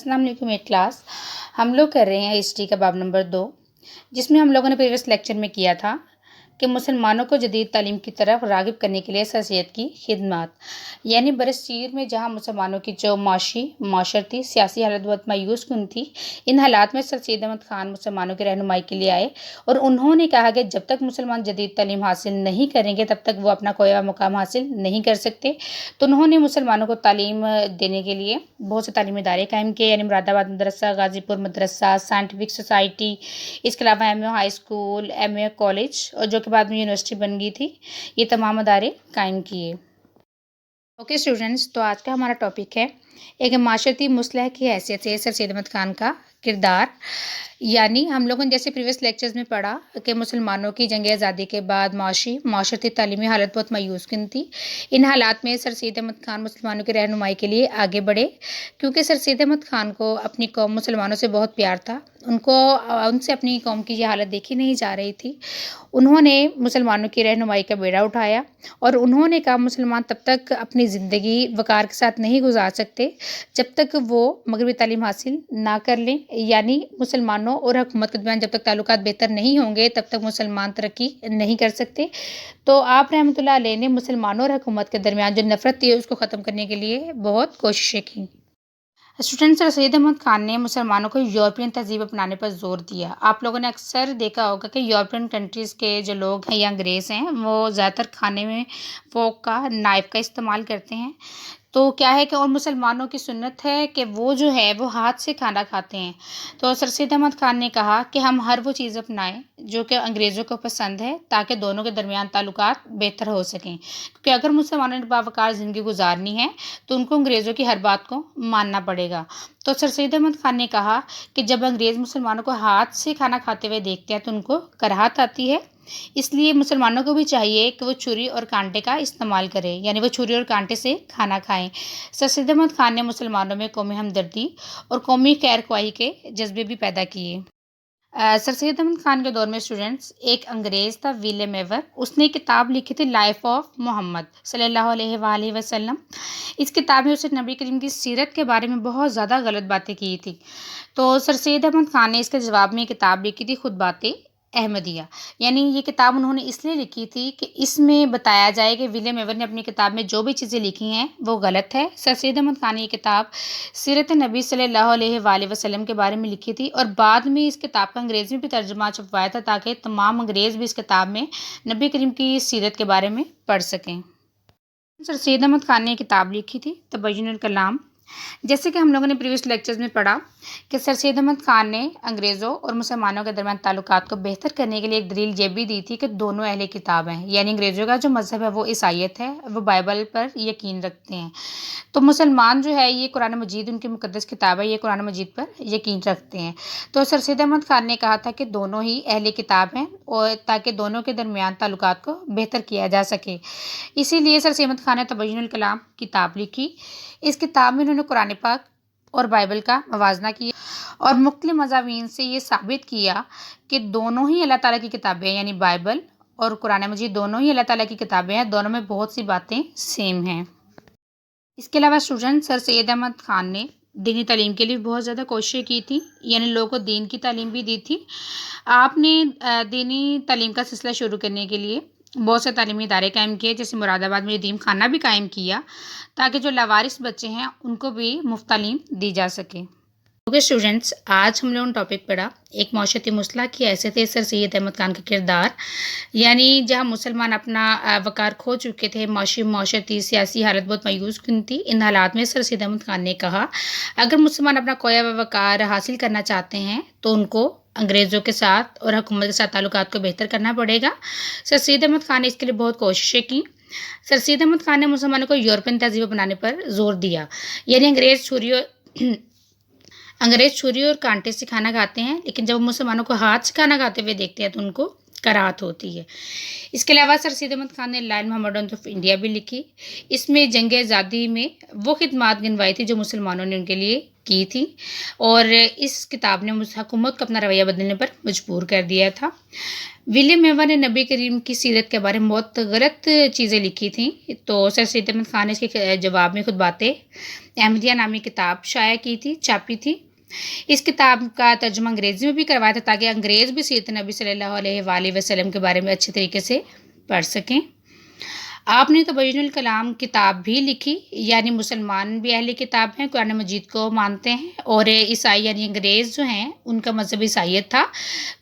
अस्सलाम वालेकुम eight class. हम लोग कर रहे हैं हिस्ट्री का बाब नंबर 2, जिसमें हम लोगों ने प्रीवियस लेक्चर में किया था कि मुसलमानों को जदीद तालीम की तरफ राग़िब करने के लिए सर सैयद की खिदमत, यानी बरसीर में जहाँ मुसलमानों की जो माशरती सियासी हालत बहुत मायूस कुन थी, इन हालात में सर सैयद अहमद ख़ान मुसलमानों की रहनुमाई के लिए आए और उन्होंने कहा कि जब तक मुसलमान जदीद तालीम हासिल नहीं करेंगे तब तक वो अपना कोई मुकाम हासिल नहीं कर सकते। तो उन्होंने मुसलमानों को तालीम देने के लिए बहुत से तालीमी इदारे कायम किए, यानी मुरादाबाद मदरसा, गाज़ीपुर मदरसा, साइंटिफिक सोसाइटी, इसके अलावा MA high school, MA college और जो के बाद में यूनिवर्सिटी बन गई थी, ये तमाम अदारे कायम किए। ओके स्टूडेंट्स, तो आज का हमारा टॉपिक है एक माशरती मुसलह की हैसियत से सर सैयद अहमद ख़ान का किरदार। यानी हम लोगों ने जैसे प्रीवियस लेक्चर्स में पढ़ा कि मुसलमानों की जंग आज़ादी के बाद माशरती तालीमी हालत बहुत मायूस कुन थी। इन हालात में सर सैयद अहमद ख़ान मुसलमानों की रहनुमाई के लिए आगे बढ़े, क्योंकि सर सैयद अहमद ख़ान को अपनी कौम मुसलमानों से बहुत प्यार था। उनसे अपनी कौम की ये हालत देखी नहीं जा रही थी। उन्होंने मुसलमानों की रहनुमाई का बेड़ा उठाया और उन्होंने कहा मुसलमान तब तक अपनी ज़िंदगी वक़ार के साथ नहीं गुजार सकते जब तक वो मगरबी तालीम हासिल ना कर लें, यानी मुसलमानों और हुकूमत के दरमियान जब तक ताल्लुकात बेहतर नहीं होंगे तब तक मुसलमान तरक्की नहीं कर सकते। तो आप रहमतुल्लाह अलैह ने मुसलमानों और हुकूमत के दरमियान जो नफ़रत थी उसको ख़त्म करने के लिए बहुत कोशिशें की। स्टूडेंट सर सैयद अहमद ख़ान ने मुसलमानों को यूरोपियन तहज़ीब अपनाने पर ज़ोर दिया। आप लोगों ने अक्सर देखा होगा कि यूरोपियन कंट्रीज़ के जो लोग हैं या अंग्रेज़ हैं, वो ज़्यादातर खाने में फ़ोक का, नाइफ़ का इस्तेमाल करते हैं। तो क्या है कि और मुसलमानों की सुन्नत है कि वो जो है वो हाथ से खाना खाते हैं। तो सर सैयद अहमद ख़ान ने कहा कि हम हर वो चीज़ अपनाएं जो कि अंग्रेज़ों को पसंद है, ताकि दोनों के दरमियान ताल्लुकात बेहतर हो सकें। क्योंकि अगर मुसलमानों ने बावकार ज़िंदगी गुजारनी है तो उनको अंग्रेज़ों की हर बात को मानना पड़ेगा। तो सर सैयद अहमद ख़ान ने कहा कि जब अंग्रेज़ मुसलमानों को हाथ से खाना खाते हुए देखते हैं तो उनको कराहत आती है, इसलिए मुसलमानों को भी चाहिए कि वो छुरी और कांटे का इस्तेमाल करें, यानी वो छुरी और कांटे से खाना खाएं। सर सैयद अहमद ख़ान ने मुसलमानों में कौमी हमदर्दी और कौमी खैर-ख्वाही के जज्बे भी पैदा किए। सर सैयद अहमद ख़ान के दौर में स्टूडेंट्स, एक अंग्रेज़ था विलियम एवर, उसने किताब लिखी थी लाइफ ऑफ मोहम्मद सल्लल्लाहु अलैहि वसल्लम। इस किताब में उसने नबी करीम की सीरत के बारे में बहुत ज़्यादा गलत बातें की थी। तो सर सैयद अहमद ख़ान ने इसके जवाब में किताब लिखी थी खुद बातें अहमदिया, यानी ये किताब उन्होंने इसलिए लिखी थी कि इसमें बताया जाए कि विलियम एवर ने अपनी किताब में जो भी चीज़ें लिखी हैं वो गलत है। सर सैयद अहमद ख़ान ने ये किताब सीरत नबी सल्लल्लाहु अलैहि वसल्लम के बारे में लिखी थी और बाद में इस किताब का अंग्रेज़ी में भी तर्जुमा छपवाया था, ताकि तमाम अंग्रेज़ भी इस किताब में नबी करीम की सीरत के बारे में पढ़ सकें। सर सैयद अहमद ख़ान ने किताब लिखी थी तबय्युनुल कलाम। जैसे कि हम लोगों ने प्रीवियस लेक्चर्स में पढ़ा कि सर सैयद अहमद ख़ान ने अंग्रेज़ों और मुसलमानों के दरमियान ताल्लुकात को बेहतर करने के लिए एक दलील ये भी दी थी कि दोनों अहले किताब हैं, यानी अंग्रेज़ों का जो मज़हब है वो ईसाईयत है, वो बाइबल पर यकीन रखते हैं। तो मुसलमान जो है ये कुरान मजीद उनकी मुक़द्दस किताब है, ये कुरान मजीद पर यकीन रखते हैं। तो सर सैयद अहमद ख़ान ने कहा था कि दोनों ही अहले किताब हैं और ताकि दोनों के दरमियान ताल्लुकात को बेहतर किया जा सके। इसीलिए सर सैयद अहमद ख़ान ने तबय्युनुल कलाम किताब लिखी। इस किताब में उन्होंने कुरान पाक और बाइबल का मवाज़ना किया और मुख्तलिफ़ मज़ामीन से ये साबित किया कि दोनों ही अल्लाह ताला की किताबें हैं, यानी बाइबल और कुरान मजीद दोनों ही अल्लाह ताला की किताबें हैं, दोनों में बहुत सी बातें सेम हैं। इसके अलावा स्टूडेंट, सर सैयद अहमद ख़ान ने दीनी तालीम के लिए बहुत ज़्यादा कोशिशें की थी, यानी लोगों को दीन की तालीम भी दी थी। आपने दीनी तालीम का सिलसिला शुरू करने के लिए बहुत से तालीमी इदारे कायम किए, जैसे मुरादाबाद में यतीम खाना भी कायम किया, ताकि जो लावारिस बच्चे हैं उनको भी मुफ्त तालीम दी जा सके। ओके स्टूडेंट्स, आज हम लोगों ने टॉपिक पढ़ा एक माशरती मुसलह की हैसियत सर सैयद अहमद ख़ान का किरदार, यानी जहाँ मुसलमान अपना वक़ार खो चुके थे, माशरती सियासी हालत बहुत मायूस कुन थी। इन हालात में सर सैयद अहमद ख़ान ने कहा अगर मुसलमान अपना खोया हुआ वक़ार हासिल करना चाहते हैं तो उनको अंग्रेज़ों के साथ और हुकूमत के साथ ताल्लुकात को बेहतर करना पड़ेगा। सर सैयद अहमद ख़ान ने इसके लिए बहुत कोशिशें की। सर सैयद अहमद ख़ान ने मुसलमानों को यूरोपियन तहज़ीब अपनाने पर ज़ोर दिया, यानी अंग्रेज़ छुरी और कांटे से खाना खाते हैं, लेकिन जब मुसलमानों को हाथ से खाना खाते हुए देखते हैं तो उनको قرات ہوتی ہے۔ اس کے علاوہ سر سید احمد خان نے لائن محمڈنز آف انڈیا بھی لکھی۔ اس میں جنگ آزادی میں وہ خدمات گنوائی تھی جو مسلمانوں نے ان کے لیے کی تھی، اور اس کتاب نے حکومت کو اپنا رویہ بدلنے پر مجبور کر دیا تھا۔ ولیم ایوا نے نبی کریم کی سیرت کے بارے میں بہت غلط چیزیں لکھی تھیں، تو سر سید احمد خان نے اس کے جواب میں خود باتیں احمدیہ نامی کتاب شائع کی تھی، چھاپی تھی۔ اس کتاب کا ترجمہ انگریزی میں بھی کروایا تھا تاکہ انگریز بھی سیرت نبی صلی اللہ علیہ وآلہ وسلم کے بارے میں اچھے طریقے سے پڑھ سکیں۔ آپ نے تبیین الکلام کتاب بھی لکھی، یعنی مسلمان بھی اہل کتاب ہیں، قرآن مجید کو مانتے ہیں، اور عیسائی یعنی انگریز جو ہیں ان کا مذہب عیسائیت تھا،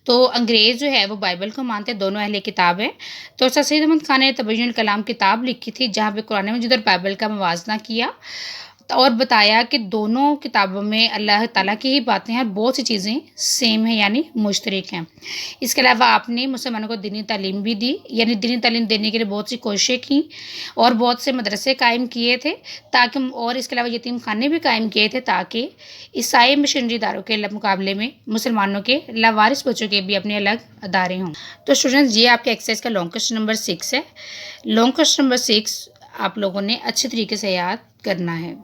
تو انگریز جو ہے وہ بائبل کو مانتے ہیں، دونوں اہل کتاب ہیں۔ تو سر سید احمد خان نے تبیین الکلام کتاب لکھی تھی جہاں پہ قرآن مجید اور بائبل کا موازنہ کیا اور بتایا کہ دونوں کتابوں میں اللہ تعالیٰ کی ہی باتیں ہیں اور بہت سی چیزیں سیم ہیں یعنی مشترک ہیں۔ اس کے علاوہ آپ نے مسلمانوں کو دینی تعلیم بھی دی، یعنی دینی تعلیم دینے کے لیے بہت سی کوششیں کیں اور بہت سے مدرسے قائم کیے تھے تاکہ، اور اس کے علاوہ یتیم خانے بھی قائم کیے تھے تاکہ عیسائی مشنری اداروں کے مقابلے میں مسلمانوں کے لاوارث بچوں کے بھی اپنے الگ ادارے ہوں۔ تو اسٹوڈنٹس یہ آپ کے ایکسرسائز کا لانگ کوسچن نمبر 6 ہے۔ لانگ کوسچن نمبر 6 آپ لوگوں نے اچھے طریقے سے یاد کرنا ہے۔